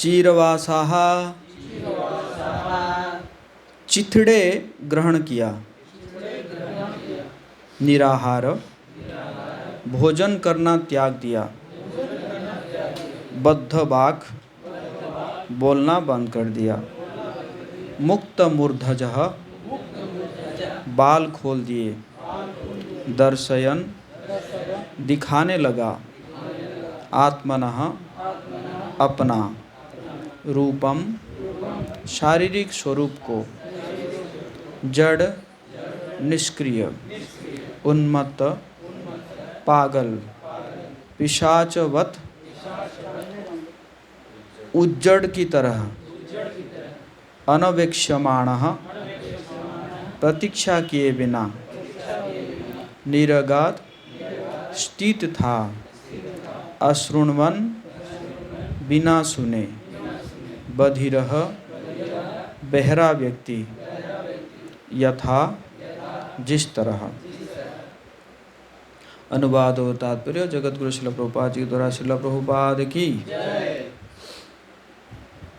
चीरवासाः चिथड़े ग्रहण किया, निराहार भोजन करना त्याग दिया, बद्ध बाक बोलना बंद कर दिया, मुक्त मूर्धजः बाल खोल दिए, दर्शयन दिखाने लगा, आत्मनः अपना, रूपम शारीरिक स्वरूप को, जड़ निष्क्रिय, उन्मत्त पागल, पिशाचवत उज्जड़ की तरह, अनवेक्ष्यमाणः प्रतीक्षा किए बिना, निरगात स्थित था, अश्रुण्वन बिना सुने, बधिरः बहरा व्यक्ति, यथा जिस तरह। अनुवाद और तात्पर्य जगतगुरु श्रील प्रभुपाद जी द्वारा श्रील प्रभुपाद की।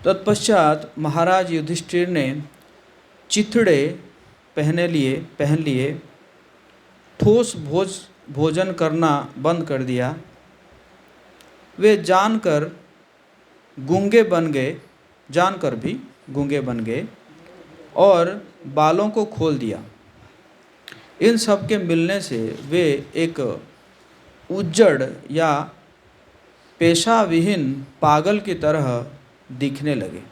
तत्पश्चात महाराज युधिष्ठिर ने चिथड़े पहन लिए, ठोस भोजन करना बंद कर दिया। वे जानकर भी गूंगे बन गए और बालों को खोल दिया। इन सब के मिलने से वे एक उज्जड़ या पेशा विहीन पागल की तरह दिखने लगे।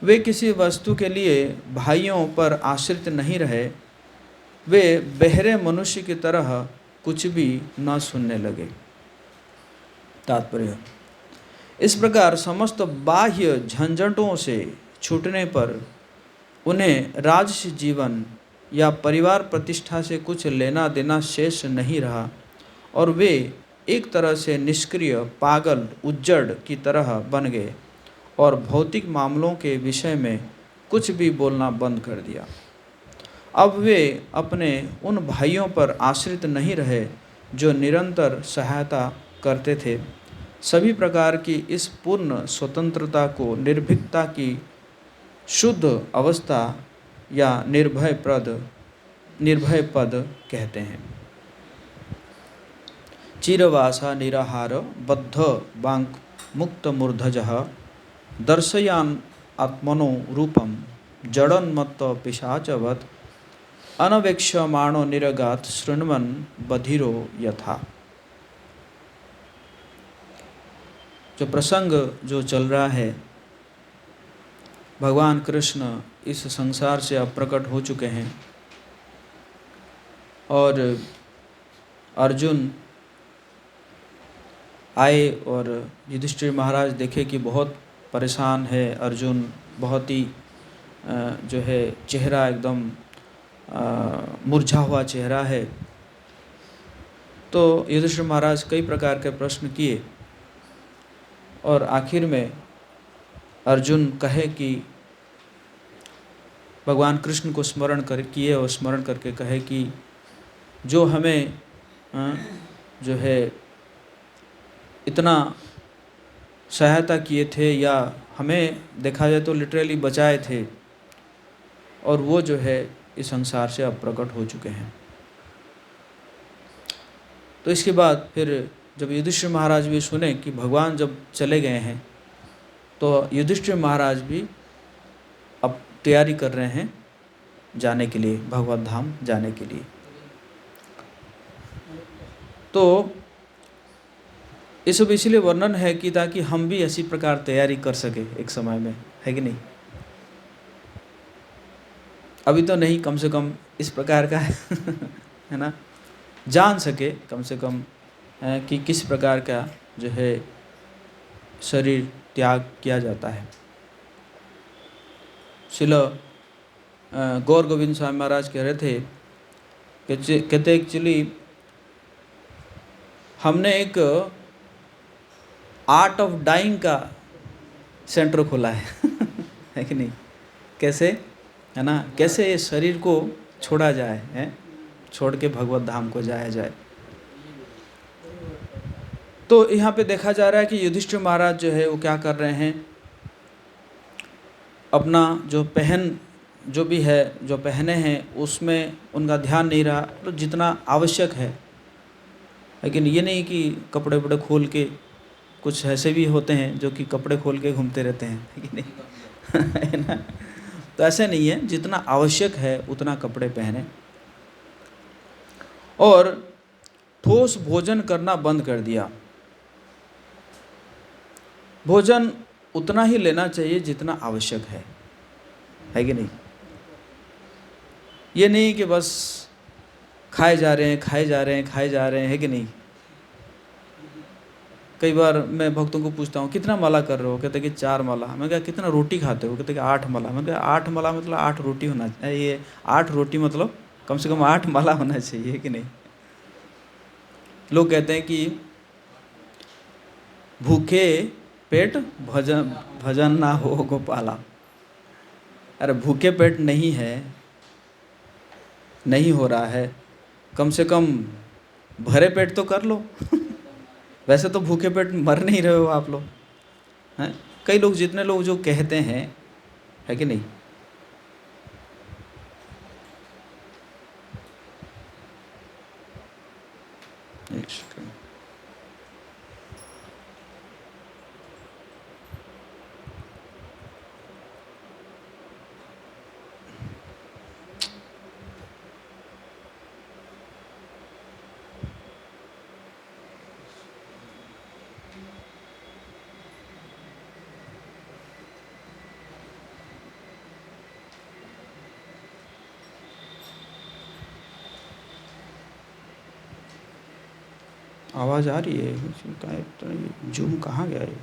वे किसी वस्तु के लिए भाइयों पर आश्रित नहीं रहे। वे बहरे मनुष्य की तरह कुछ भी न सुनने लगे। तात्पर्य: इस प्रकार समस्त बाह्य झंझटों से छूटने पर उन्हें राजसी जीवन या परिवार प्रतिष्ठा से कुछ लेना देना शेष नहीं रहा और वे एक तरह से निष्क्रिय पागल उज्जड़ की तरह बन गए और भौतिक मामलों के विषय में कुछ भी बोलना बंद कर दिया। अब वे अपने उन भाइयों पर आश्रित नहीं रहे जो निरंतर सहायता करते थे। सभी प्रकार की इस पूर्ण स्वतंत्रता को निर्भीकता की शुद्ध अवस्था या निर्भय पद कहते हैं। चिरवासा निराहार बद्ध बांक मुक्त मूर्धजः दर्शयान आत्मनो रूपम जड़न्मत्त पिशाचवत अनवेक्ष्यमाणो निरगात शृण्वन् बधिरो यथा। जो प्रसंग जो चल रहा है, भगवान कृष्ण इस संसार से अब प्रकट हो चुके हैं और अर्जुन आए और युधिष्ठिर महाराज देखे कि बहुत परेशान है अर्जुन, बहुत ही जो है चेहरा एकदम मुरझा हुआ चेहरा है। तो युधिष्ठिर महाराज कई प्रकार के प्रश्न किए और आखिर में अर्जुन कहे कि भगवान कृष्ण को स्मरण करके कहे कि जो हमें जो है इतना सहायता किए थे या हमें देखा जाए तो लिटरली बचाए थे, और वो जो है इस संसार से अब प्रकट हो चुके हैं। तो इसके बाद फिर जब युधिष्ठिर महाराज भी सुने कि भगवान जब चले गए हैं, तो युधिष्ठिर महाराज भी अब तैयारी कर रहे हैं जाने के लिए, भगवत धाम जाने के लिए। तो ये सब इसलिए वर्णन है कि ताकि हम भी ऐसी प्रकार तैयारी कर सके एक समय में, है कि नहीं। अभी तो नहीं, कम से कम इस प्रकार का है ना, जान सके कम से कम कि किस प्रकार का जो है शरीर त्याग किया जाता है। श्रील गौर गोविंद स्वामी महाराज कह रहे थे, कहते एक्चुअली हमने एक आर्ट ऑफ डाइंग का सेंटर खोला है कि नहीं। कैसे, है ना, कैसे इस शरीर को छोड़ा जाए, है, छोड़ के भगवत धाम को जाया जाए। तो यहाँ पे देखा जा रहा है कि युधिष्ठिर महाराज जो है वो क्या कर रहे हैं, अपना जो भी है जो पहने हैं उसमें उनका ध्यान नहीं रहा, तो जितना आवश्यक है। लेकिन ये नहीं कि कपड़े वपड़े खोल के, कुछ ऐसे भी होते हैं जो कि कपड़े खोल के घूमते रहते हैं, है कि नहीं है ना। तो ऐसे नहीं है, जितना आवश्यक है उतना कपड़े पहने। और ठोस भोजन करना बंद कर दिया। भोजन उतना ही लेना चाहिए जितना आवश्यक है कि नहीं। ये नहीं कि बस खाए जा रहे हैं, है कि नहीं। कई बार मैं भक्तों को पूछता हूँ कितना माला कर रहे हो, कहते कि 4 माला। मैं कहा कितना रोटी खाते हो, कहते कि 8 माला। मैं कहा 8 माला मतलब 8 रोटी होना चाहिए, ये 8 रोटी मतलब कम से कम 8 माला होना चाहिए, है कि नहीं। लोग कहते हैं कि भूखे पेट भजन ना हो गोपाला। अरे भूखे पेट नहीं हो रहा है, कम से कम भरे पेट तो कर लो वैसे तो भूखे पेट मर नहीं रहे हो आप लोग, हैं। कई लोग, जितने लोग जो कहते हैं, है कि नहीं। आवाज़ आ रही है, जूम कहाँ गया है।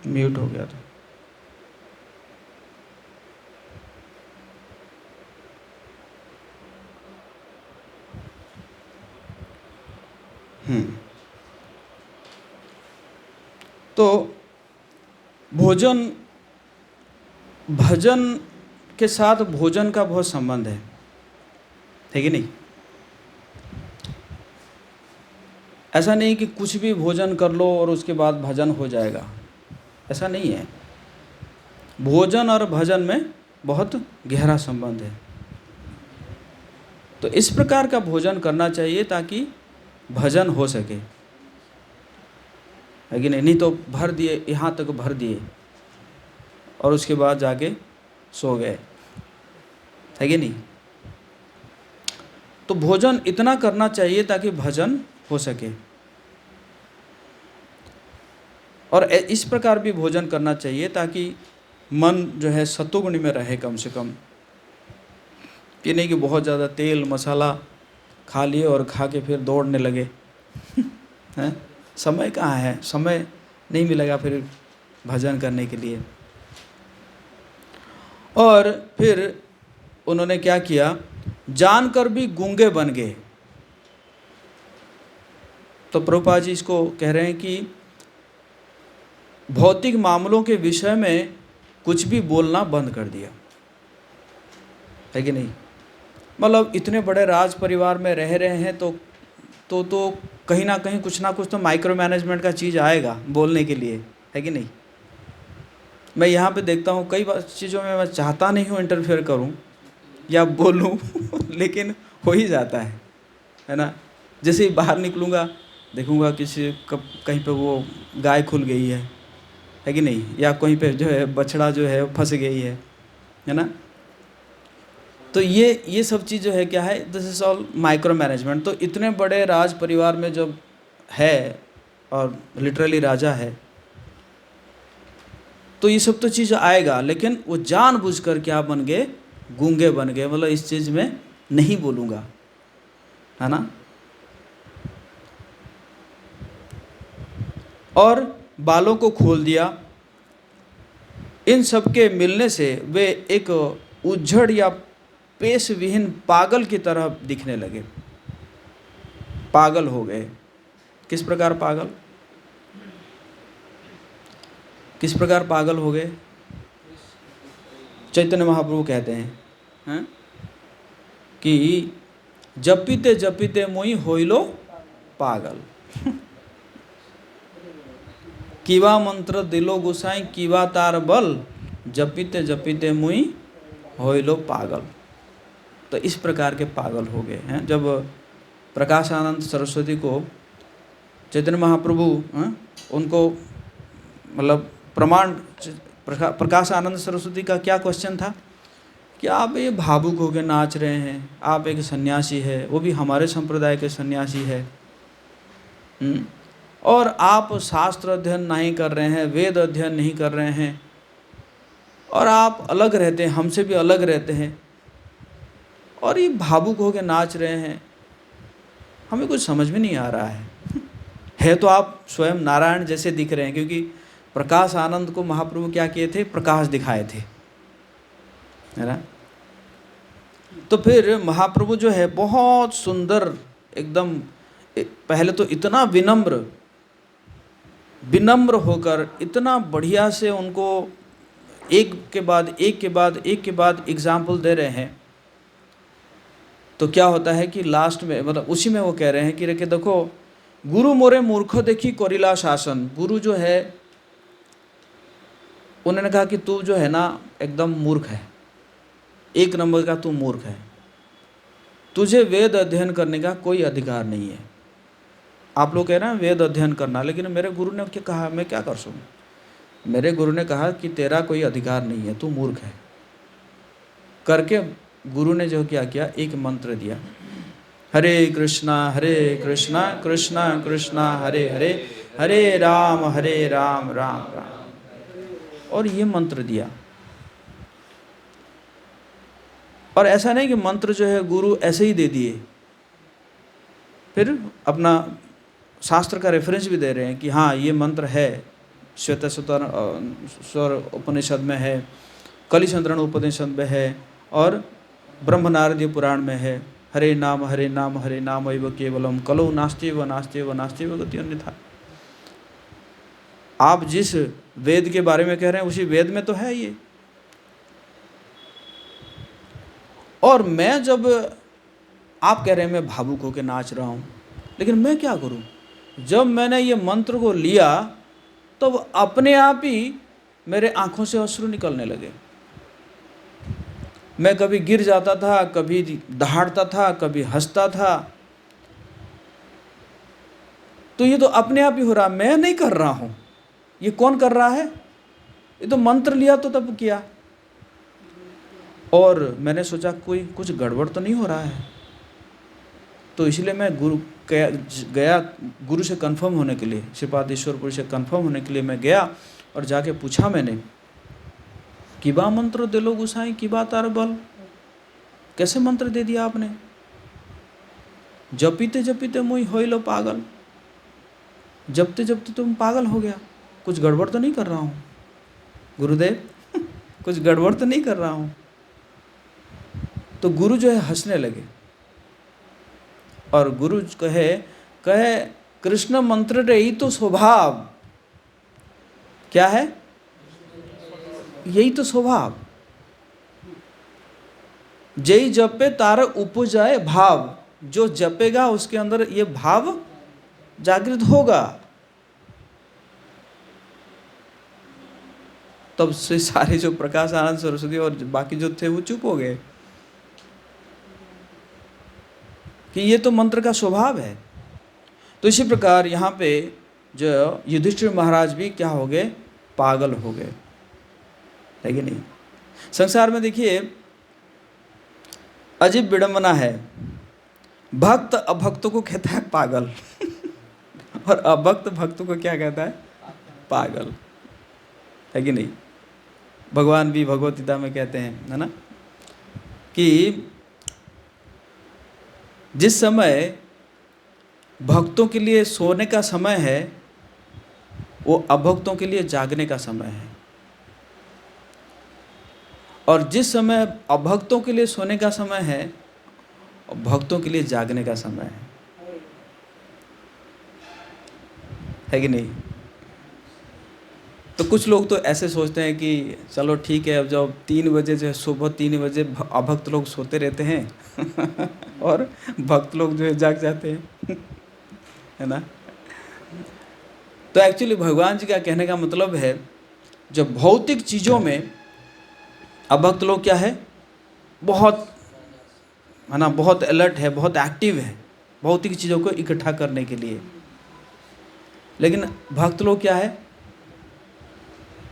म्यूट हो गया था। तो भजन के साथ भोजन का बहुत संबंध है कि नहीं। ऐसा नहीं कि कुछ भी भोजन कर लो और उसके बाद भजन हो जाएगा, ऐसा नहीं है। भोजन और भजन में बहुत गहरा संबंध है। तो इस प्रकार का भोजन करना चाहिए ताकि भजन हो सके, है कि नहीं। नहीं तो भर दिए, यहाँ तक भर दिए और उसके बाद जाके सो गए, है कि नहीं। तो भोजन इतना करना चाहिए ताकि भजन हो सके। और इस प्रकार भी भोजन करना चाहिए ताकि मन जो है सत्वगुण में रहे कम से कम। ये नहीं कि बहुत ज़्यादा तेल मसाला खा लिए और खा के फिर दौड़ने लगे हैं। समय कहाँ है, समय नहीं मिलेगा फिर भजन करने के लिए। और फिर उन्होंने क्या किया, जानकर भी गूंगे बन गए। तो प्रभुपाद जी इसको कह रहे हैं कि भौतिक मामलों के विषय में कुछ भी बोलना बंद कर दिया, है कि नहीं। मतलब इतने बड़े राज परिवार में रह रहे हैं तो कहीं ना कहीं कुछ ना कुछ तो माइक्रो मैनेजमेंट का चीज़ आएगा बोलने के लिए, है कि नहीं। मैं यहाँ पे देखता हूँ कई बार चीज़ों में मैं चाहता नहीं हूँ इंटरफेयर करूँ या बोलूँ लेकिन हो ही जाता है ना। जैसे ही बाहर निकलूँगा देखूँगा कहीं पे वो गाय खुल गई है कि नहीं, या कहीं पे जो है बछड़ा जो है फंस गई है ना। तो ये सब चीज़ जो है क्या है, this is all micro management. तो इतने बड़े राज परिवार में जब है और लिटरली राजा है तो ये सब तो चीज़ आएगा, लेकिन वो जानबूझकर क्या बन गए, गूंगे बन गए। मतलब इस चीज़ में नहीं बोलूँगा, है ना। और बालों को खोल दिया। इन सब के मिलने से वे एक उज्जड़ या पेश विहीन पागल की तरह दिखने लगे। पागल हो गए। किस प्रकार पागल, किस प्रकार पागल हो गए। चैतन्य महाप्रभु कहते हैं कि जपीते जपीते मुई होइलो पागल। कीवा मंत्र दिलो गुसाई कीवा तार बल, जपीते जपीते मुई होइलो पागल। तो इस प्रकार के पागल हो गए हैं। जब प्रकाशानंद सरस्वती को चैतन्य महाप्रभु उनको मतलब प्रकाशानंद सरस्वती का क्या क्वेश्चन था कि आप ये भावुक होकर नाच रहे हैं, आप एक सन्यासी है, वो भी हमारे संप्रदाय के सन्यासी है, और आप शास्त्र अध्ययन नहीं कर रहे हैं, वेद अध्ययन नहीं कर रहे हैं, और आप अलग रहते हैं, हमसे भी अलग रहते हैं, और ये भावुक होकर नाच रहे हैं, हमें कुछ समझ में नहीं आ रहा है तो आप स्वयं नारायण जैसे दिख रहे हैं, क्योंकि प्रकाश आनंद को महाप्रभु क्या किए थे, प्रकाश दिखाए थे, है ना। तो फिर महाप्रभु जो है बहुत सुंदर एकदम, पहले तो इतना विनम्र होकर इतना बढ़िया से उनको एक के बाद एक एग्जाम्पल दे रहे हैं। तो क्या होता है कि लास्ट में मतलब उसी में वो कह रहे हैं कि रेखे देखो, गुरु मोरे मूर्ख देखी कोरिला शासन। गुरु जो है उन्होंने कहा कि तू जो है ना एकदम मूर्ख है, एक नंबर का तू मूर्ख है, तुझे वेद अध्ययन करने का कोई अधिकार नहीं है। आप लोग कह रहे हैं वेद अध्ययन करना, लेकिन मेरे गुरु ने क्या कहा, मैं क्या कर सकूँ। मेरे गुरु ने कहा कि तेरा कोई अधिकार नहीं है, तू मूर्ख है करके गुरु ने जो क्या किया, एक मंत्र दिया, हरे कृष्णा कृष्णा कृष्णा हरे हरे, हरे राम राम राम, और ये मंत्र दिया। और ऐसा नहीं कि मंत्र जो है गुरु ऐसे ही दे दिए, फिर अपना शास्त्र का रेफरेंस भी दे रहे हैं कि हाँ ये मंत्र है, श्वेतस्वर उपनिषद में है, कलिचंद्रण उपनिषद में है, और ब्रह्म नारदीय पुराण में है, हरे नाम एव केवलम कलो नास्त्येव गति अन्यथा। आप जिस वेद के बारे में कह रहे हैं उसी वेद में तो है ये। और मैं जब आप कह रहे हैं मैं भावुक होकर नाच रहा हूँ, लेकिन मैं क्या करूँ, जब मैंने ये मंत्र को लिया तो अपने आप ही मेरे आंखों से अश्रु निकलने लगे। मैं कभी गिर जाता था, कभी दहाड़ता था, कभी हंसता था। तो ये तो अपने आप ही हो रहा, मैं नहीं कर रहा हूँ। ये कौन कर रहा है, ये तो मंत्र लिया तो तब किया। और मैंने सोचा कोई कुछ गड़बड़ तो नहीं हो रहा है, तो इसलिए मैं गुरु गया गुरु से कंफर्म होने के लिए, श्रीपाद ईश्वरपुरी से कंफर्म होने के लिए मैं गया और जाके पूछा मैंने कि बा मंत्र दिलो गुसाई की बात तार बल, कैसे मंत्र दे दिया आपने, जपीते जपीते मुई होइलो पागल, जपते जपते तुम पागल हो गया, कुछ गड़बड़ तो नहीं कर रहा हूँ गुरुदेव, कुछ गड़बड़ तो नहीं कर रहा हूँ। तो गुरु जो है हंसने लगे और गुरु कहे कृष्ण मंत्र रे ही तो स्वभाव, क्या है, यही तो स्वभाव, जय जपे तार उपजाए भाव, जो जपेगा उसके अंदर ये भाव जागृत होगा। तब से सारे जो प्रकाश आनंद सरस्वती और बाकी जो थे वो चुप हो गए कि ये तो मंत्र का स्वभाव है। तो इसी प्रकार यहाँ पे जो युधिष्ठिर महाराज भी क्या हो गए, पागल हो गए, है कि नहीं। संसार में देखिए अजीब विडंबना है, भक्त अभक्तों को कहता है पागल और अभक्त भक्तों को क्या कहता है, पागल, है कि नहीं। भगवान भी भगवत गीता में कहते हैं, है ना, कि जिस समय भक्तों के लिए सोने का समय है वो अभक्तों के लिए जागने का समय है, और जिस समय अभक्तों के लिए सोने का समय है भक्तों के लिए जागने का समय है कि नहीं। तो कुछ लोग तो ऐसे सोचते हैं कि चलो ठीक है, अब जब 3 बजे जो है, सुबह 3 बजे अभक्त लोग सोते रहते हैं और भक्त लोग जो है जाग जाते हैं है ना। तो एक्चुअली भगवान जी का कहने का मतलब है, जब भौतिक चीज़ों में अभक्त लोग क्या है, बहुत, है ना, बहुत अलर्ट है, बहुत एक्टिव है भौतिक चीज़ों को इकट्ठा करने के लिए। लेकिन भक्त लोग क्या है,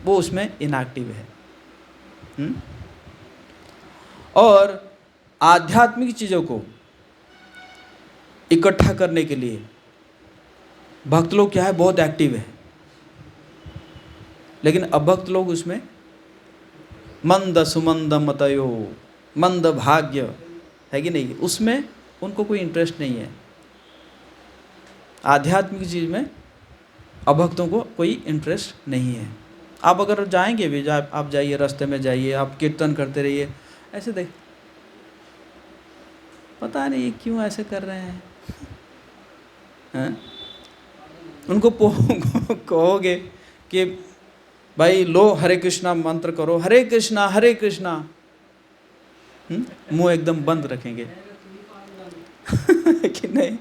वो उसमें इनएक्टिव है। और आध्यात्मिक चीज़ों को इकट्ठा करने के लिए भक्त लोग क्या है, बहुत एक्टिव है। लेकिन अभक्त लोग उसमें मंद सुमंद मतयो, मंद भाग्य है कि नहीं, उसमें उनको कोई इंटरेस्ट नहीं है। आध्यात्मिक चीज़ में अभक्तों को कोई इंटरेस्ट नहीं है। आप अगर जाएंगे भी, आप जाइए, रास्ते में जाइए, आप कीर्तन करते रहिए, ऐसे देख, पता नहीं क्यों ऐसे कर रहे हैं, उनको कहोगे कि भाई लो हरे कृष्णा मंत्र करो, हरे कृष्णा हरे कृष्णा, मुंह एकदम बंद रखेंगे कि नहीं।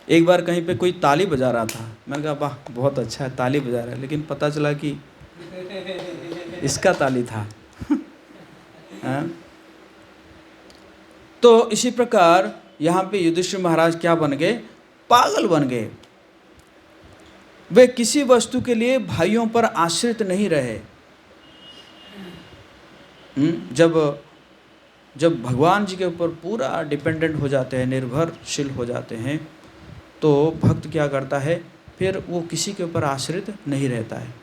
एक बार कहीं पे कोई ताली बजा रहा था, मैंने कहा वाह बहुत अच्छा है, ताली बजा रहा है, लेकिन पता चला कि इसका ताली था तो इसी प्रकार यहाँ पे युधिष्ठिर महाराज क्या बन गए, पागल बन गए। वे किसी वस्तु के लिए भाइयों पर आश्रित नहीं रहे। जब भगवान जी के ऊपर पूरा डिपेंडेंट हो जाते हैं, निर्भरशील हो जाते हैं, तो भक्त क्या करता है, फिर वो किसी के ऊपर आश्रित नहीं रहता है।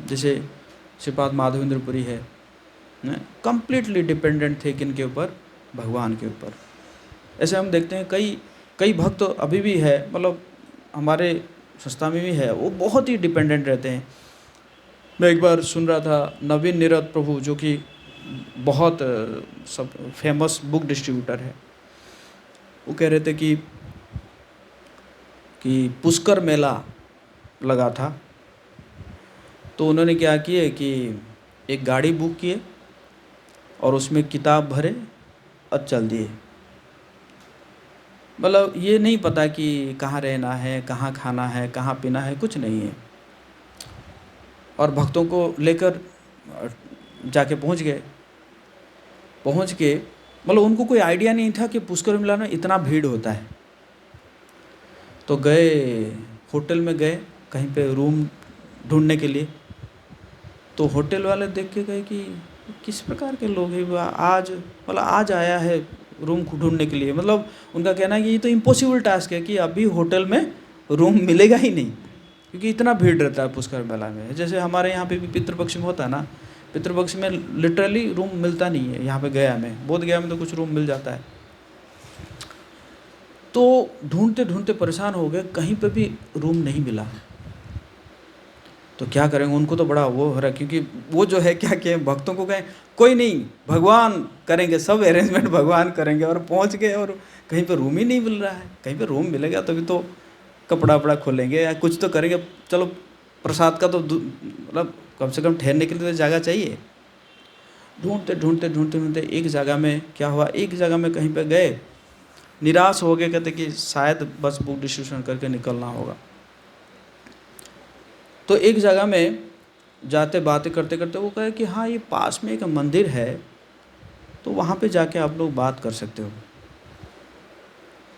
जैसे श्रीपाद माधवेंद्रपुरी है, कंप्लीटली डिपेंडेंट थे किन के ऊपर, भगवान के ऊपर। ऐसे हम देखते हैं कई भक्त अभी भी है, मतलब हमारे संस्था में भी है, वो बहुत ही डिपेंडेंट रहते हैं। मैं एक बार सुन रहा था, नवीन नीरद प्रभु जो कि बहुत सब फेमस बुक डिस्ट्रीब्यूटर है, वो कह रहे थे कि पुष्कर मेला लगा था, तो उन्होंने क्या किए कि एक गाड़ी बुक किए और उसमें किताब भरे और चल दिए। मतलब ये नहीं पता कि कहाँ रहना है, कहाँ खाना है, कहाँ पीना है, कुछ नहीं है। और भक्तों को लेकर जाके पहुँच के मतलब उनको कोई आइडिया नहीं था कि पुष्कर मेला में इतना भीड़ होता है। तो गए, होटल में गए कहीं पे रूम ढूंढने के लिए, तो होटल वाले देख के गए कि किस प्रकार के लोग हैं, आज आया है रूम ढूंढने के लिए। मतलब उनका कहना है कि ये तो इम्पॉसिबल टास्क है कि अभी होटल में रूम मिलेगा ही नहीं, क्योंकि इतना भीड़ रहता है पुष्कर मेला में। जैसे हमारे यहाँ पे भी पितृपक्ष में होता है ना, पितृपक्ष में लिटरली रूम मिलता नहीं है। यहाँ पे गया में, बोध गया में तो कुछ रूम मिल जाता है। तो ढूंढते ढूंढते परेशान हो गए, कहीं पे भी रूम नहीं मिला। तो क्या करेंगे, उनको तो बड़ा वो हो रहा है, क्योंकि वो जो है क्या कहें, भक्तों को कहें कोई नहीं, भगवान करेंगे, सब अरेंजमेंट भगवान करेंगे। और पहुंच गए और कहीं पे रूम ही नहीं मिल रहा है। कहीं पे रूम मिलेगा तभी तो कपड़ा वपड़ा खोलेंगे या कुछ तो करेंगे। चलो प्रसाद का तो मतलब कम से कम ठहरने के लिए तो जगह चाहिए। ढूंढते एक जगह में क्या हुआ, एक जगह में कहीं पे गए, निराश हो गए, कहते कि शायद बस बुक डिस्ट्रीब्यूशन करके निकलना होगा। तो एक जगह में जाते बातें करते करते वो कहे कि हाँ ये पास में एक मंदिर है, तो वहाँ पे जाके आप लोग बात कर सकते हो।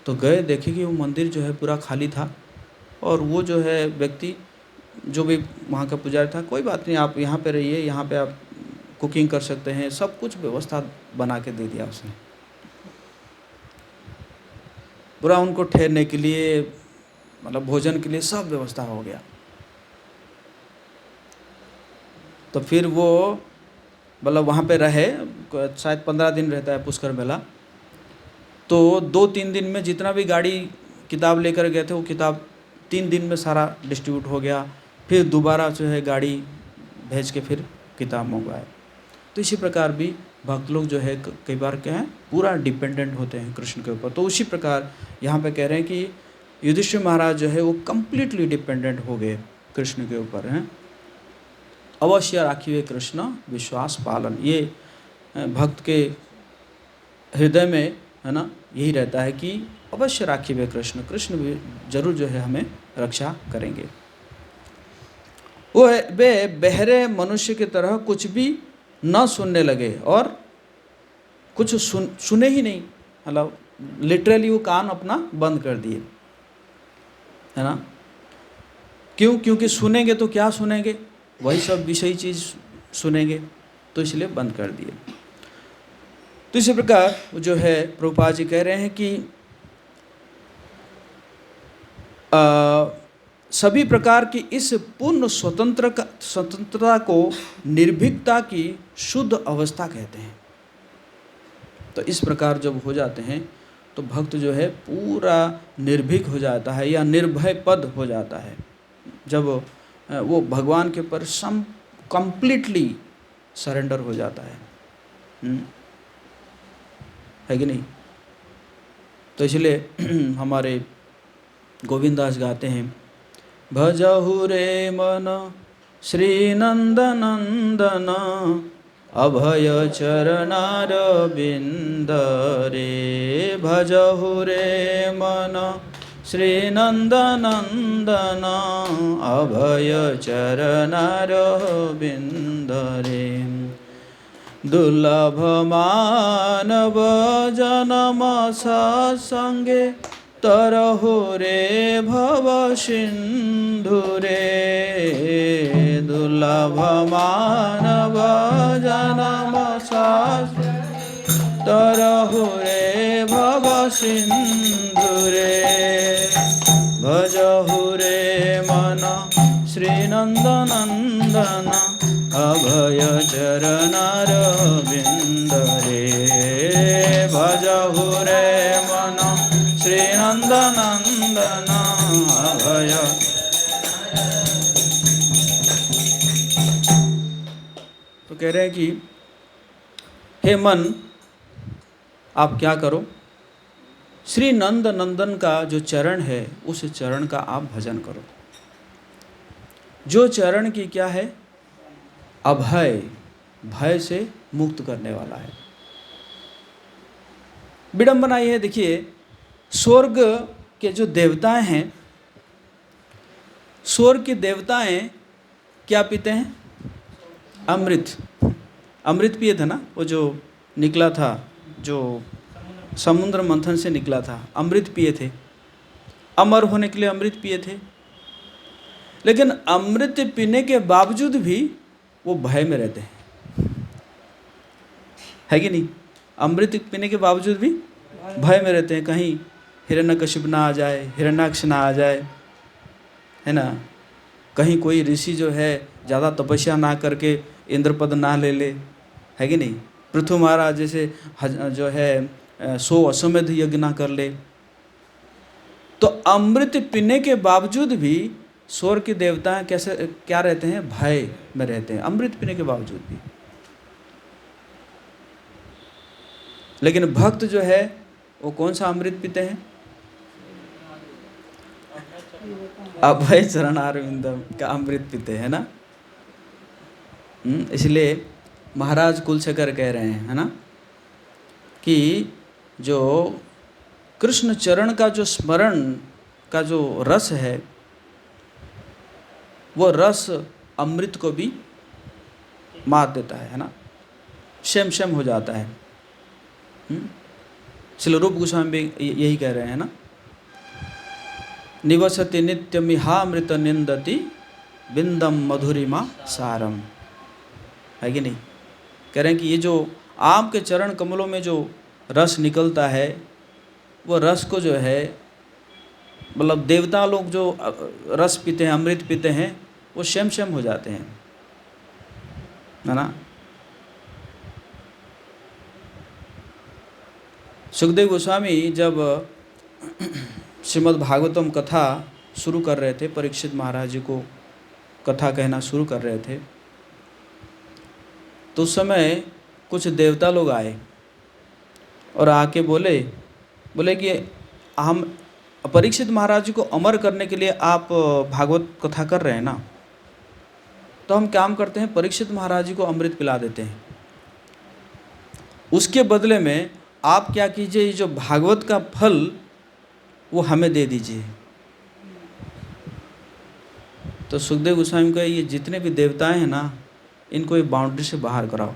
तो गए, देखे कि वो मंदिर जो है पूरा खाली था, और वो जो है व्यक्ति जो भी वहाँ का पुजारी था, कोई बात नहीं आप यहाँ पे रहिए, यहाँ पे आप कुकिंग कर सकते हैं, सब कुछ व्यवस्था बना के दे दिया उसने। पूरा उनको ठहरने के लिए, मतलब भोजन के लिए सब व्यवस्था हो गया। तो फिर वो मतलब वहाँ पे रहे, शायद 15 दिन रहता है पुष्कर मेला। तो 2-3 दिन में जितना भी गाड़ी किताब लेकर गए थे, वो किताब 3 दिन में सारा डिस्ट्रीब्यूट हो गया। फिर दोबारा जो है गाड़ी भेज के फिर किताब मंगवाए। तो इसी प्रकार भी भक्त लोग जो है कई बार क्या है, पूरा डिपेंडेंट होते हैं कृष्ण के ऊपर। तो उसी प्रकार यहाँ पे कह रहे हैं कि युधिष्ठिर महाराज जो है वो कम्प्लीटली डिपेंडेंट हो गए कृष्ण के ऊपर हैं। अवश्य राखिए कृष्ण विश्वास पालन, ये भक्त के हृदय में है ना यही रहता है कि अवश्य राखिए कृष्ण, कृष्ण भी जरूर जो है हमें रक्षा करेंगे। वो वे बहरे मनुष्य की तरह कुछ भी न सुनने लगे और कुछ सुने ही नहीं, मतलब लिटरली वो कान अपना बंद कर दिए, है ना। क्यों? क्योंकि सुनेंगे तो क्या सुनेंगे, वही सब विषयी चीज़ सुनेंगे, तो इसलिए बंद कर दिए। तो इसी प्रकार जो है प्रभुपाद जी कह रहे हैं कि सभी प्रकार की इस पूर्ण स्वतंत्रता को निर्भीकता की शुद्ध अवस्था कहते हैं। तो इस प्रकार जब हो जाते हैं तो भक्त जो है पूरा निर्भीक हो जाता है या निर्भय पद हो जाता है, जब वो भगवान के ऊपर कंप्लीटली सरेंडर हो जाता है कि नहीं। तो इसलिए हमारे गोविंदास गाते हैं, भजहु रे मन श्री नंद नंदन अभय चरणारविंद रे, भजहु रे मन श्री नंद नंदन अभय चरणारविंद रे, दुर्लभ मानव जन्म सत्संगे तरहु रे भव सिंधु रे, दुर्लभ मानव जन्म सत्संगे तरहु रे भव सिंधु रे, भजहु रे मन श्री नंद नंदन अभय चरणारविंद रे, भजहु रे मन श्री नंद नंदन अभय। तो कह रहे हैं कि हे मन आप क्या करो, श्री नंद नंदन का जो चरण है उस चरण का आप भजन करो, जो चरण की क्या है, अभय, भय से मुक्त करने वाला है। विडंबना यह है, देखिए स्वर्ग के जो देवताएं हैं, स्वर्ग के देवताएं क्या पीते हैं, अमृत। अमृत पिए थे ना, वो जो निकला था, जो समुद्र मंथन से निकला था, अमृत पिए थे, अमर होने के लिए अमृत पिए थे। लेकिन अमृत पीने के बावजूद भी वो भय में रहते हैं, है कि नहीं। अमृत पीने के बावजूद भी भय में रहते हैं, कहीं हिरण्यकशिप ना आ जाए, हिरण्याक्ष ना आ जाए, है ना, कहीं कोई ऋषि जो है ज़्यादा तपस्या ना करके इंद्रपद ना ले ले, है कि नहीं। पृथु महाराज जैसे जो है 100 अश्वमेध यज्ञ ना कर ले। तो अमृत पीने के बावजूद भी स्वर्ग के देवता कैसे क्या रहते हैं, भय में रहते हैं, अमृत पीने के बावजूद भी। लेकिन भक्त जो है वो कौन सा अमृत पीते हैं, अभय चरणारविंद का अमृत पीते हैं ना। इसलिए महाराज कुलशेखर कह रहे हैं, है ना, कि जो कृष्ण चरण का जो स्मरण का जो रस है, वो रस अमृत को भी मार देता है ना, शेम शेम हो जाता है। श्रील रूप गोस्वामी भी यही कह रहे हैं ना, निवसति नित्यमिहामृत निंदति बिंदम मधुरिमा सारम, है कि नहीं। कह रहे हैं कि ये जो आम के चरण कमलों में जो रस निकलता है, वो रस को जो है, मतलब देवता लोग जो रस पीते हैं, अमृत पीते हैं, वो शेम शेम हो जाते हैं, है ना। सुखदेव गोस्वामी जब श्रीमद् भागवतम कथा शुरू कर रहे थे, परीक्षित महाराज जी को कथा कहना शुरू कर रहे थे, तो उस समय कुछ देवता लोग आए और आके बोले कि हम परीक्षित महाराज जी को अमर करने के लिए आप भागवत कथा कर रहे हैं ना, तो हम काम करते हैं, परीक्षित महाराज जी को अमृत पिला देते हैं। उसके बदले में आप क्या कीजिए, ये जो भागवत का फल वो हमें दे दीजिए। तो सुखदेव गोस्वामी का ये जितने भी देवताएं हैं ना, इनको ये बाउंड्री से बाहर कराओ,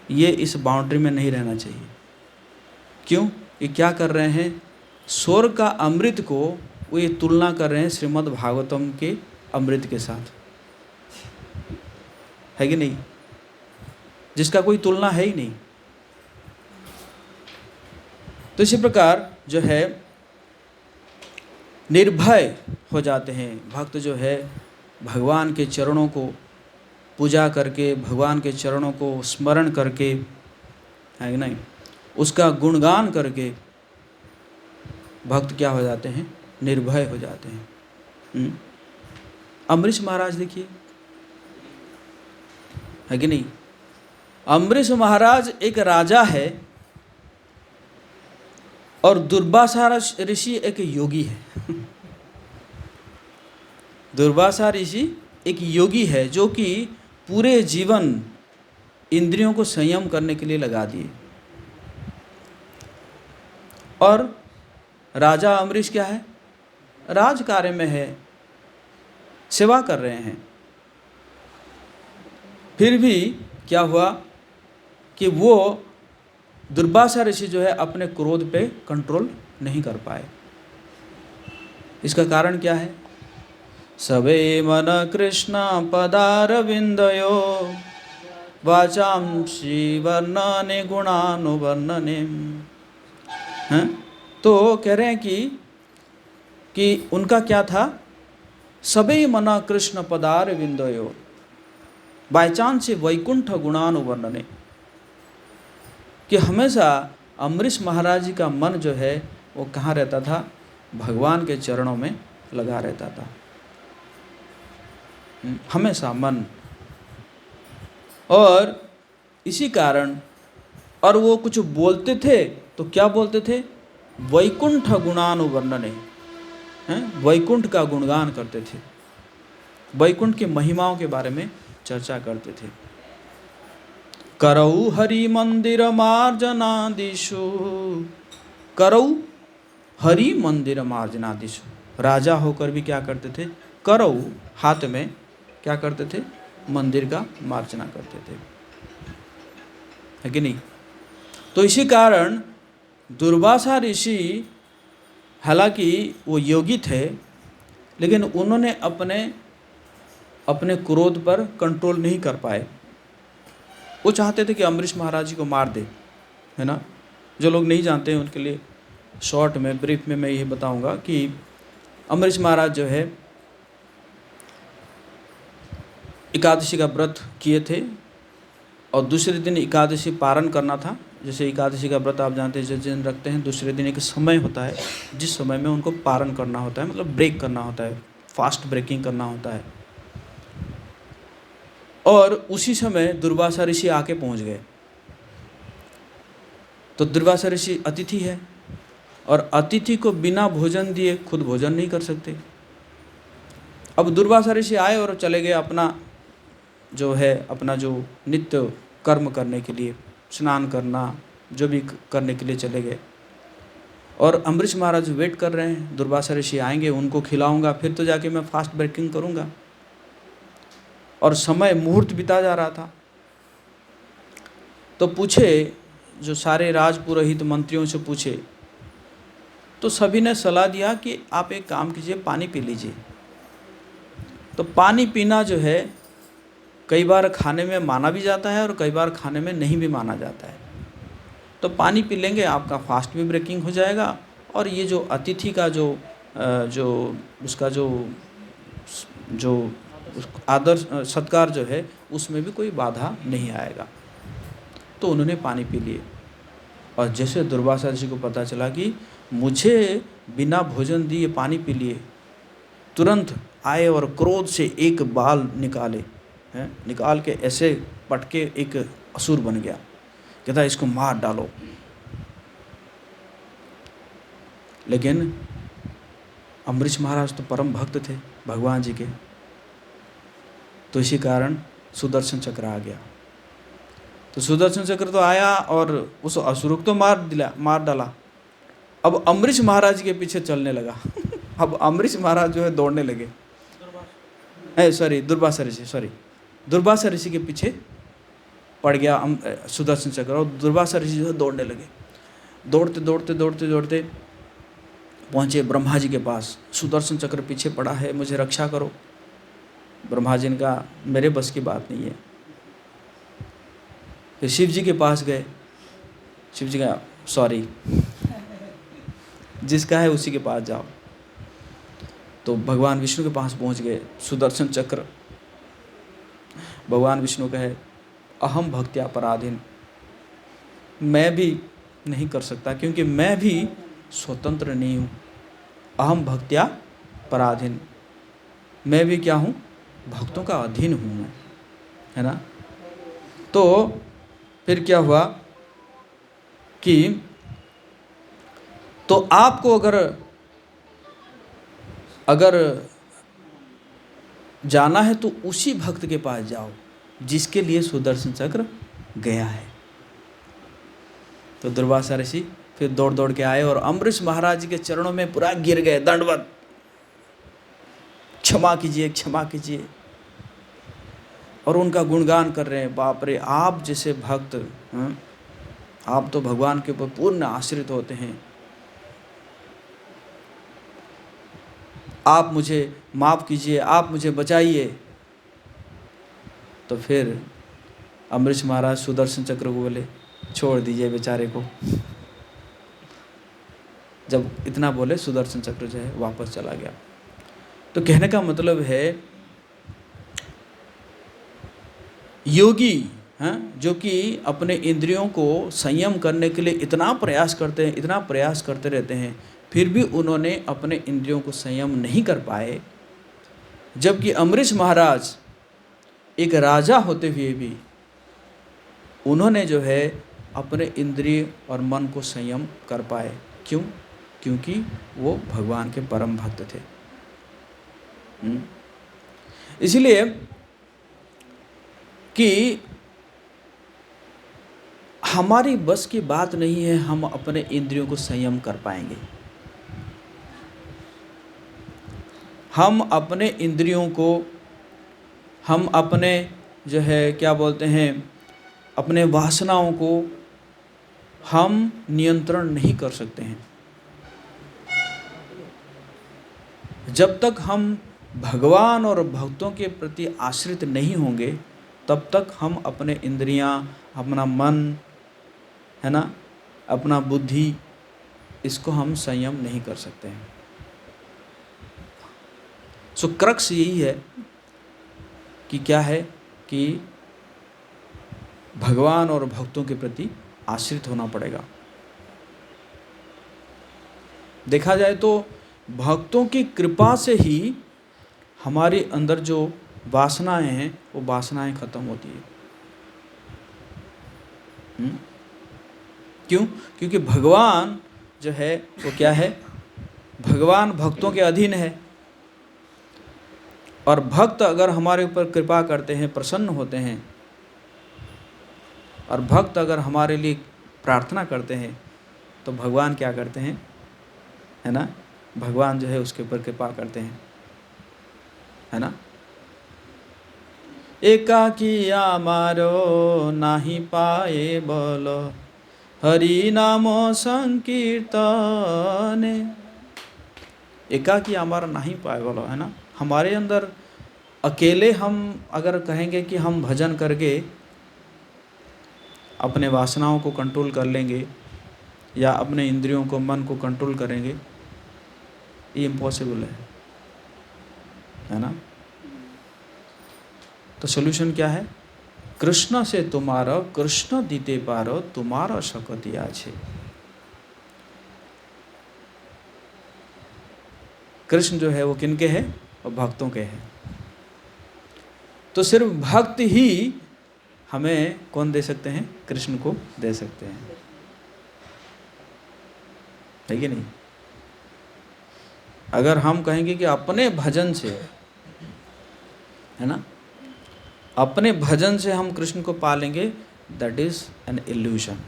ये इस बाउंड्री में नहीं रहना चाहिए। क्यों? ये क्या कर रहे हैं, स्वर्ग का अमृत को वो ये तुलना कर रहे हैं श्रीमद् भागवतम के अमृत के साथ, है कि नहीं, जिसका कोई तुलना है ही नहीं। तो इसी प्रकार जो है निर्भय हो जाते हैं भक्त, जो है भगवान के चरणों को पूजा करके, भगवान के चरणों को स्मरण करके, है कि नहीं, उसका गुणगान करके भक्त क्या हो जाते हैं, निर्भय हो जाते हैं। अम्बरीश महाराज देखिए, है कि नहीं, अम्बरीश महाराज एक राजा है और दुर्वासा ऋषि एक योगी है। दुर्वासा ऋषि एक योगी है जो कि पूरे जीवन इंद्रियों को संयम करने के लिए लगा दिए, और राजा अम्बरीश क्या है, राज कार्य में है, सेवा कर रहे हैं। फिर भी क्या हुआ कि वो दुर्वासा ऋषि जो है अपने क्रोध पे कंट्रोल नहीं कर पाए। इसका कारण क्या है, सबे मन कृष्ण पदारविंदयो वाचांसी वर्णने गुणानुवर्णने। हैं, तो कह रहे हैं कि उनका क्या था, सबे मना कृष्ण पदारविंदयो बाय चांस से वैकुंठ गुणानुवर्णने, कि हमेशा अम्बरीश महाराज जी का मन जो है वो कहाँ रहता था, भगवान के चरणों में लगा रहता था, हमेशा मन। और इसी कारण, और वो कुछ बोलते थे तो क्या बोलते थे, वैकुंठ गुणानुवर्णने, वैकुंठ का गुणगान करते थे, वैकुंठ की महिमाओं के बारे में चर्चा करते थे। करऊ हरि मंदिर मार्जनादिशु, करऊ हरि मंदिर मार्जनादिशु, राजा होकर भी क्या करते थे, करऊ हाथ में क्या करते थे, मंदिर का मार्जना करते थे, है कि नहीं। तो इसी कारण दुर्वासा ऋषि, हालांकि वो योगी थे, लेकिन उन्होंने अपने क्रोध पर कंट्रोल नहीं कर पाए। वो चाहते थे कि अम्बरीश महाराज जी को मार दे, है ना। जो लोग नहीं जानते हैं उनके लिए शॉर्ट में, ब्रीफ में मैं यही बताऊंगा कि अम्बरीश महाराज जो है एकादशी का व्रत किए थे, और दूसरे दिन एकादशी पारण करना था। जैसे एकादशी का व्रत आप जानते हैं, जिस दिन रखते हैं दूसरे दिन एक समय होता है जिस समय में उनको पारण करना होता है, मतलब ब्रेक करना होता है, फास्ट ब्रेकिंग करना होता है। और उसी समय दुर्वासा ऋषि आके पहुंच गए। तो दुर्वासा ऋषि अतिथि है, और अतिथि को बिना भोजन दिए खुद भोजन नहीं कर सकते। अब दुर्वासा ऋषि आए और चले गए अपना जो नित्य कर्म करने के लिए, स्नान करना, जो भी करने के लिए चले गए। और अम्बरीश महाराज वेट कर रहे हैं, दुर्वासा ऋषि आएंगे, उनको खिलाऊंगा, फिर तो जाके मैं फास्ट ब्रेकिंग करूंगा। और समय मुहूर्त बिता जा रहा था। तो पूछे, जो सारे राजपुरोहित मंत्रियों से पूछे, तो सभी ने सलाह दिया कि आप एक काम कीजिए, पानी पी लीजिए। तो पानी पीना जो है कई बार खाने में माना भी जाता है और कई बार खाने में नहीं भी माना जाता है। तो पानी पी लेंगे, आपका फास्ट भी ब्रेकिंग हो जाएगा, और ये जो अतिथि का जो आदर सत्कार जो है उसमें भी कोई बाधा नहीं आएगा। तो उन्होंने पानी पी लिए, और जैसे दुर्वासा ऋषि को पता चला कि मुझे बिना भोजन दिए पानी पी लिए, तुरंत आए और क्रोध से एक बाल निकाले, निकाल के ऐसे पटके एक असुर बन गया। कहता इसको मार डालो। लेकिन अम्बरीश महाराज तो परम भक्त थे भगवान जी के, तो इसी कारण सुदर्शन चक्र आ गया। तो सुदर्शन चक्र तो आया और उस असुर को तो मार डाला। अब अम्बरीश महाराज के पीछे चलने लगा। अब अम्बरीश महाराज जो है दौड़ने लगे, दुर्वासा ऋषि के पीछे पड़ गया सुदर्शन चक्र, और दुर्वासा ऋषि जो है दौड़ने लगे। दौड़ते दौड़ते दौड़ते दौड़ते पहुँचे ब्रह्मा जी के पास। सुदर्शन चक्र पीछे पड़ा है, मुझे रक्षा करो। ब्रह्मा जी ने कहा मेरे बस की बात नहीं है। फिर शिव जी के पास गए। शिव जी का सॉरी, जिसका है उसी के पास जाओ। तो भगवान विष्णु के पास पहुंच गए। सुदर्शन चक्र, भगवान विष्णु कहे अहम भक्त्या पराधीन, मैं भी नहीं कर सकता क्योंकि मैं भी स्वतंत्र नहीं हूँ। अहम भक्त्या पराधीन, मैं भी क्या हूँ, भक्तों का अधीन हूँ मैं, है ना। तो फिर क्या हुआ कि तो आपको अगर जाना है तो उसी भक्त के पास जाओ जिसके लिए सुदर्शन चक्र गया है। तो दुर्वासा ऋषि फिर दौड़ दौड़ के आए और अम्बरीश महाराज जी के चरणों में पूरा गिर गए, दंडवत, क्षमा कीजिए क्षमा कीजिए, और उनका गुणगान कर रहे हैं। बाप रे, आप जैसे भक्त, आप तो भगवान के ऊपर पूर्ण आश्रित होते हैं, आप मुझे माफ़ कीजिए, आप मुझे बचाइए। तो फिर अम्बरीश महाराज सुदर्शन चक्र को बोले छोड़ दीजिए बेचारे को। जब इतना बोले सुदर्शन चक्र जो है वापस चला गया। तो कहने का मतलब है योगी जो कि अपने इंद्रियों को संयम करने के लिए इतना प्रयास करते हैं, इतना प्रयास करते रहते हैं, फिर भी उन्होंने अपने इंद्रियों को संयम नहीं कर पाए। जबकि अम्बरीश महाराज एक राजा होते हुए भी उन्होंने जो है अपने इंद्रिय और मन को संयम कर पाए। क्यों? क्योंकि वो भगवान के परम भक्त थे। इसलिए कि हमारी बस की बात नहीं है हम अपने इंद्रियों को संयम कर पाएंगे। हम अपने इंद्रियों को, हम अपने जो है क्या बोलते हैं, अपने वासनाओं को हम नियंत्रण नहीं कर सकते हैं। जब तक हम भगवान और भक्तों के प्रति आश्रित नहीं होंगे तब तक हम अपने इंद्रियां, अपना मन, है ना, अपना बुद्धि, इसको हम संयम नहीं कर सकते हैं। सो क्रक्स यही है कि क्या है कि भगवान और भक्तों के प्रति आश्रित होना पड़ेगा। देखा जाए तो भक्तों की कृपा से ही हमारे अंदर जो वासनाएं हैं वो वासनाएं खत्म होती है। क्यों? क्योंकि भगवान जो है वो क्या है, भगवान भक्तों के अधीन है। और भक्त अगर हमारे ऊपर कृपा करते हैं, प्रसन्न होते हैं, और भक्त अगर हमारे लिए प्रार्थना करते हैं तो भगवान क्या करते हैं, है ना, भगवान जो है उसके ऊपर कृपा करते हैं, है ना। एकाकी आमारो नाही पाए बल हरि नाम संकीर्तने। एकाकी आमारा नहीं पाए बल, है ना। हमारे अंदर अकेले हम अगर कहेंगे कि हम भजन करके अपने वासनाओं को कंट्रोल कर लेंगे या अपने इंद्रियों को, मन को कंट्रोल करेंगे, ये इम्पॉसिबल है ना। तो सोल्यूशन क्या है? कृष्ण से तुम्हारा, कृष्ण दीते पारो तुम्हारा शक्ति आछे। कृष्ण जो है वो किनके हैं? और भक्तों के हैं। तो सिर्फ भक्त ही हमें कौन दे सकते हैं? कृष्ण को दे सकते हैं, है कि नहीं। अगर हम कहेंगे कि अपने भजन से, है ना, अपने भजन से हम कृष्ण को पालेंगे, दैट इज एन इल्यूशन।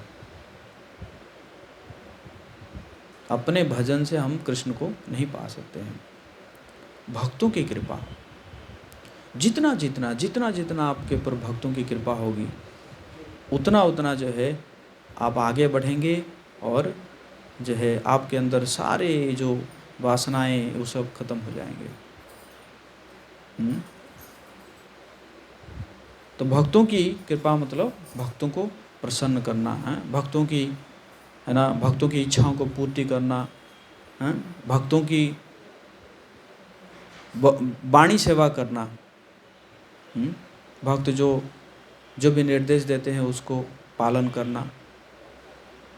अपने भजन से हम कृष्ण को नहीं पा सकते हैं। भक्तों की कृपा, जितना जितना जितना जितना आपके ऊपर भक्तों की कृपा होगी, उतना उतना जो है आप आगे बढ़ेंगे, और जो है आपके अंदर सारे जो वासनाएं वो सब खत्म हो जाएंगे। तो भक्तों की कृपा मतलब भक्तों को प्रसन्न करना है, भक्तों की, है ना, भक्तों की इच्छाओं को पूर्ति करना है, भक्तों की वाणी सेवा करना। भक्त जो भी निर्देश देते हैं उसको पालन करना।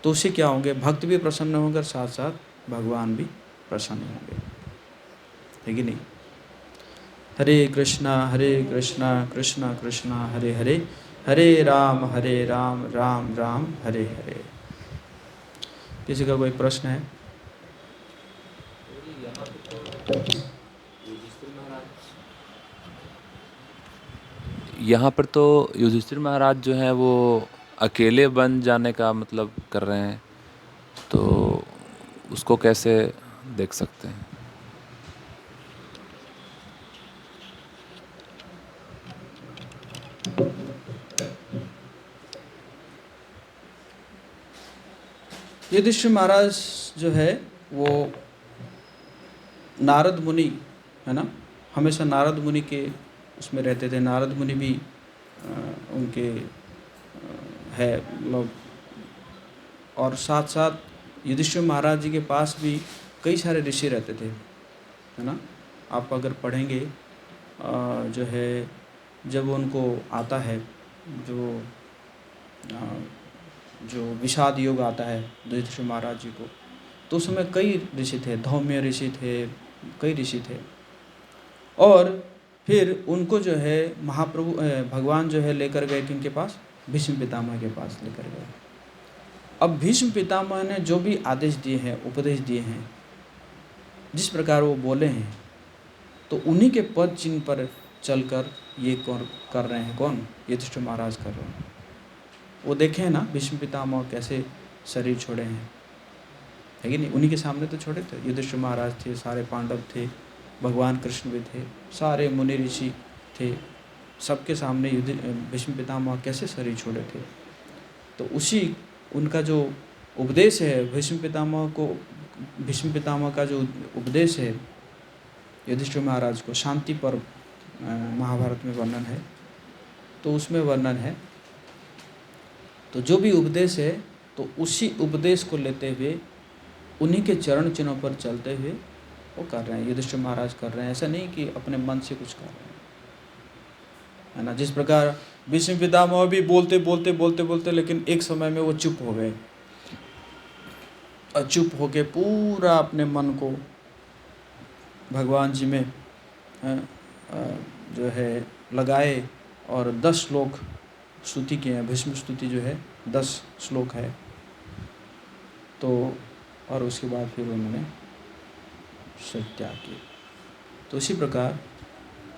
तो उससे क्या होंगे, भक्त भी प्रसन्न होंगे, साथ साथ भगवान भी प्रसन्न होंगे, है कि नहीं। हरे कृष्णा कृष्णा कृष्णा हरे हरे, हरे राम राम राम हरे हरे। किसी का कोई प्रश्न है? यहाँ पर तो युधिष्ठिर महाराज जो हैं वो अकेले बन जाने का मतलब कर रहे हैं, तो उसको कैसे देख सकते हैं? युधिष्ठिर महाराज जो है वो नारद मुनि, है ना, हमेशा नारद मुनि के उसमें रहते थे। नारद मुनि भी उनके है मतलब, और साथ साथ युधिष्ठिर महाराज जी के पास भी कई सारे ऋषि रहते थे, है ना। आप अगर पढ़ेंगे जो है, जब उनको आता है जो विषाद योग आता है युधिष्ठिर महाराज जी को, तो उस समय कई ऋषि थे, धौम्य ऋषि थे, कई ऋषि थे। और फिर उनको जो है महाप्रभु भगवान जो है लेकर गए किनके पास, भीष्म पितामह के पास लेकर गए। अब भीष्म पितामह ने जो भी आदेश दिए हैं, उपदेश दिए हैं, जिस प्रकार वो बोले हैं, तो उन्हीं के पद चिन्ह पर चलकर ये कौन कर रहे हैं, कौन, युधिष्ठिर महाराज कर रहे हैं। वो देखे हैं ना भीष्म पितामह कैसे शरीर छोड़े हैं, है कि नहीं। उन्हीं के सामने तो छोड़े थे, युधिष्ठिर महाराज थे, सारे पांडव थे, भगवान कृष्ण भी थे, सारे मुनि ऋषि थे, सबके सामने भीष्म पितामह कैसे शरीर छोड़े थे। तो उसी उनका जो उपदेश है भीष्म पितामह का जो उपदेश है युधिष्ठिर महाराज को, शांति पर्व महाभारत में वर्णन है, तो उसमें वर्णन है। तो जो भी उपदेश है, तो उसी उपदेश को लेते हुए उन्हीं के चरण चिन्हों पर चलते हुए वो कर रहे हैं, युधिष्ठिर महाराज कर रहे हैं। ऐसा नहीं कि अपने मन से कुछ कर रहे हैं, है ना। जिस प्रकार भीष्म पितामह भी बोलते बोलते बोलते बोलते, लेकिन एक समय में वो चुप हो गए, और चुप होके पूरा अपने मन को भगवान जी में जो है लगाए, और 10 श्लोक स्तुति किए हैं। भीष्म स्तुति जो है 10 श्लोक है। तो और उसके बाद फिर उन्होंने शरीर त्याग किया। तो इसी प्रकार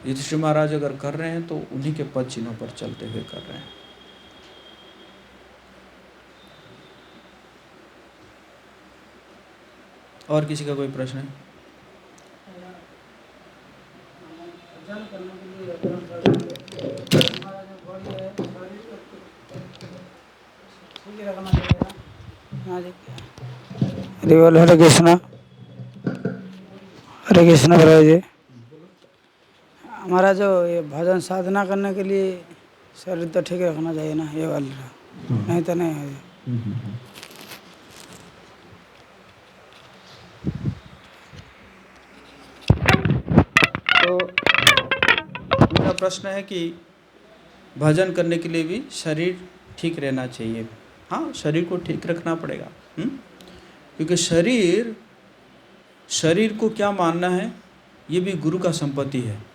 युधिष्ठिर महाराज अगर कर रहे हैं तो उन्हीं के पद चिन्हों पर चलते हुए कर रहे हैं। और किसी का कोई प्रश्न है? हरे कृष्णा प्रभु जी। हमारा जो ये भजन साधना करने के लिए शरीर तो ठीक रखना चाहिए ना, ये वाला, नहीं तो नहीं है। तो मेरा प्रश्न है कि भजन करने के लिए भी शरीर ठीक रहना चाहिए। हाँ, शरीर को ठीक रखना पड़ेगा, क्योंकि शरीर को क्या मानना है, ये भी गुरु का संपत्ति है।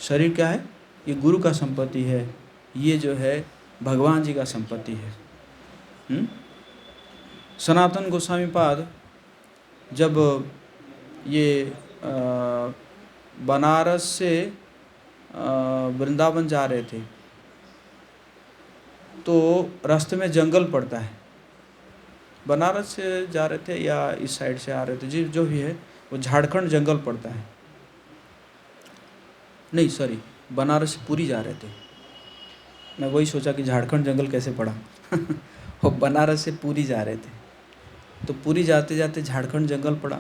शरीर क्या है, ये गुरु का संपत्ति है, ये जो है भगवान जी का संपत्ति है। सनातन गोस्वामी पाद जब ये बनारस से वृंदावन जा रहे थे, तो रास्ते में जंगल पड़ता है। बनारस से जा रहे थे या इस साइड से आ रहे थे, जी जो भी है, वो झारखंड जंगल पड़ता है। नहीं सॉरी, बनारस से पुरी जा रहे थे। मैं वही सोचा कि झारखंड जंगल कैसे पड़ा। वो बनारस से पुरी जा रहे थे, तो पुरी जाते जाते झारखंड जंगल पड़ा।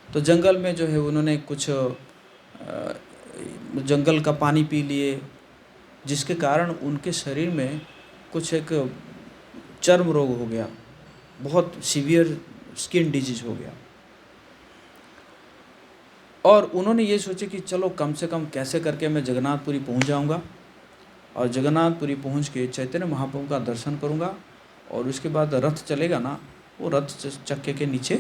तो जंगल में जो है उन्होंने कुछ जंगल का पानी पी लिए, जिसके कारण उनके शरीर में कुछ एक चर्म रोग हो गया, बहुत सीवियर स्किन डिजीज हो गया। और उन्होंने ये सोचे कि चलो कम से कम कैसे करके मैं जगन्नाथपुरी पहुंच जाऊंगा, और जगन्नाथपुरी पहुंच के चैतन्य महाप्रभु का दर्शन करूंगा, और उसके बाद रथ चलेगा ना, वो रथ चक्के के नीचे,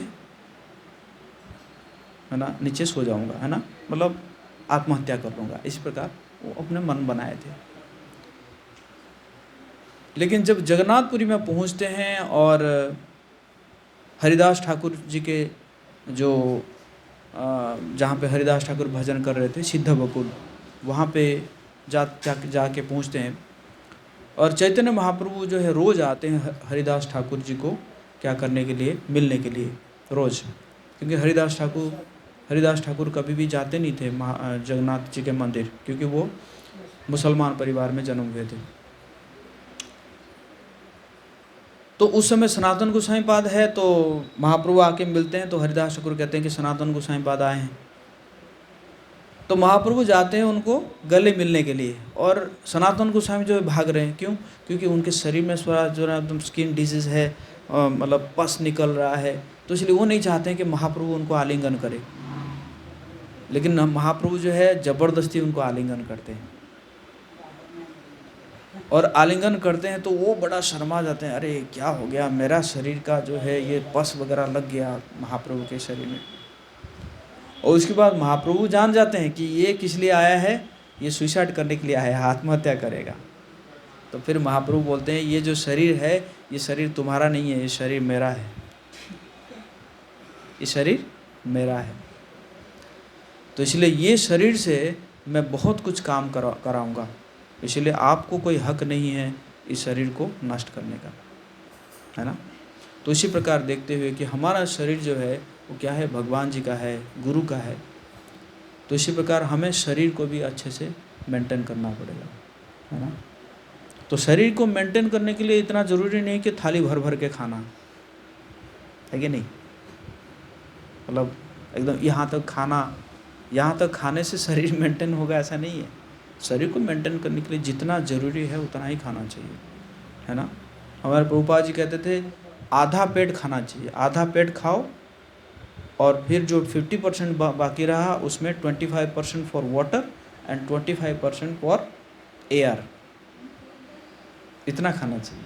है ना, नीचे सो जाऊंगा, है ना, मतलब आत्महत्या कर लूँगा। इस प्रकार वो अपने मन बनाए थे। लेकिन जब जगन्नाथपुरी में पहुंचते हैं और हरिदास ठाकुर जी के जो जहाँ पे हरिदास ठाकुर भजन कर रहे थे, सिद्ध बकुल, वहाँ पे जाके पहुँचते हैं। और चैतन्य महाप्रभु जो है रोज़ आते हैं हरिदास ठाकुर जी को क्या करने के लिए, मिलने के लिए रोज़, क्योंकि हरिदास ठाकुर कभी भी जाते नहीं थे जगन्नाथ जी के मंदिर, क्योंकि वो मुसलमान परिवार में जन्म हुए थे। तो उस समय सनातन गोसाई पाद है, तो महाप्रभु आके मिलते हैं, तो हरिदास ठाकुर कहते हैं कि सनातन गोसाई पाद आए हैं। तो महाप्रभु जाते हैं उनको गले मिलने के लिए, और सनातन गोसाई जो है भाग रहे हैं। क्यों? क्योंकि उनके शरीर में थोड़ा जो है एकदम स्किन डिजीज़ है, मतलब पस निकल रहा है, तो इसलिए वो नहीं चाहते हैं कि महाप्रभु उनको आलिंगन करे। लेकिन महाप्रभु जो है ज़बरदस्ती उनको आलिंगन करते हैं, और आलिंगन करते हैं तो वो बड़ा शर्मा जाते हैं, अरे क्या हो गया, मेरा शरीर का जो है ये पस वगैरह लग गया महाप्रभु के शरीर में। और उसके बाद महाप्रभु जान जाते हैं कि ये किस लिए आया है, ये सुसाइड करने के लिए आया है, आत्महत्या करेगा। तो फिर महाप्रभु बोलते हैं, ये जो शरीर है, ये शरीर तुम्हारा नहीं है, ये शरीर मेरा है, ये शरीर मेरा है। तो इसलिए ये शरीर से मैं बहुत कुछ काम कराऊंगा, इसलिए आपको कोई हक नहीं है इस शरीर को नष्ट करने का, है ना। तो इसी प्रकार देखते हुए कि हमारा शरीर जो है वो क्या है, भगवान जी का है, गुरु का है। तो इसी प्रकार हमें शरीर को भी अच्छे से मेंटेन करना पड़ेगा, है ना। तो शरीर को मेंटेन करने के लिए इतना ज़रूरी नहीं कि थाली भर भर के खाना है कि नहीं, मतलब एकदम यहाँ तक खाने से शरीर मेंटेन होगा ऐसा नहीं है। शरीर को मेंटेन करने के लिए जितना ज़रूरी है उतना ही खाना चाहिए, है ना। हमारे प्रभुपाद जी कहते थे आधा पेट खाना चाहिए, आधा पेट खाओ, और फिर जो 50% बाकी रहा उसमें 25% for water and 25% for air, इतना खाना चाहिए।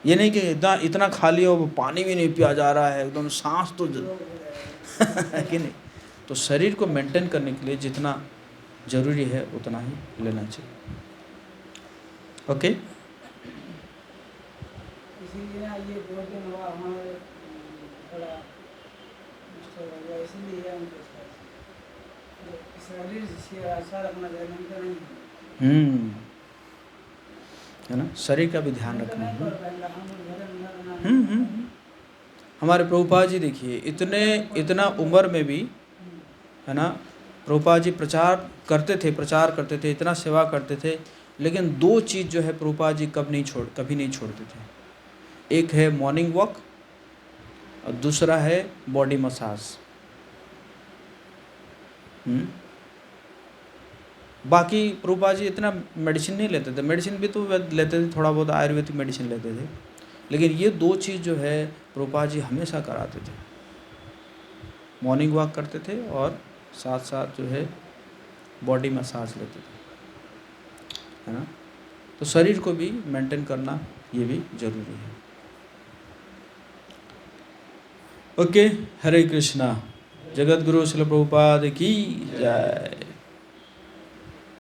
ये नहीं कि इतना खा लिया वो पानी भी नहीं पिया जा रहा है, एकदम सांस तो है कि नहीं। तो शरीर को मेंटेन करने के लिए जितना ज़रूरी है उतना ही लेना चाहिए। ओके, इसीलिए ये 2 दिन हुआ हमारे थोड़ा डिस्टर्ब हो गया, इसीलिए हम शरीर से अच्छा रखना चाहिए, नहीं है ना, शरीर का भी ध्यान रखना है। हमारे प्रभुपाद जी देखिए इतना उम्र में भी, है ना, प्रभुपाद जी प्रचार करते थे, इतना सेवा करते थे, लेकिन 2 चीज़ जो है प्रभुपाद जी कभी नहीं छोड़ते थे। एक है मॉर्निंग वॉक और दूसरा है बॉडी मसाज। बाकी प्रभुपाद जी इतना मेडिसिन नहीं लेते थे, मेडिसिन भी तो लेते थे, थोड़ा बहुत आयुर्वेदिक मेडिसिन लेते थे, लेकिन ये 2 चीज़ जो है प्रभुपाद जी हमेशा कराते थे। मॉर्निंग वॉक करते थे और साथ साथ जो है बॉडी मसाज लेते थे, है ना। तो शरीर को भी मेंटेन करना ये भी जरूरी है। ओके, हरे कृष्णा। जगत गुरु श्रील प्रभुपाद की जय।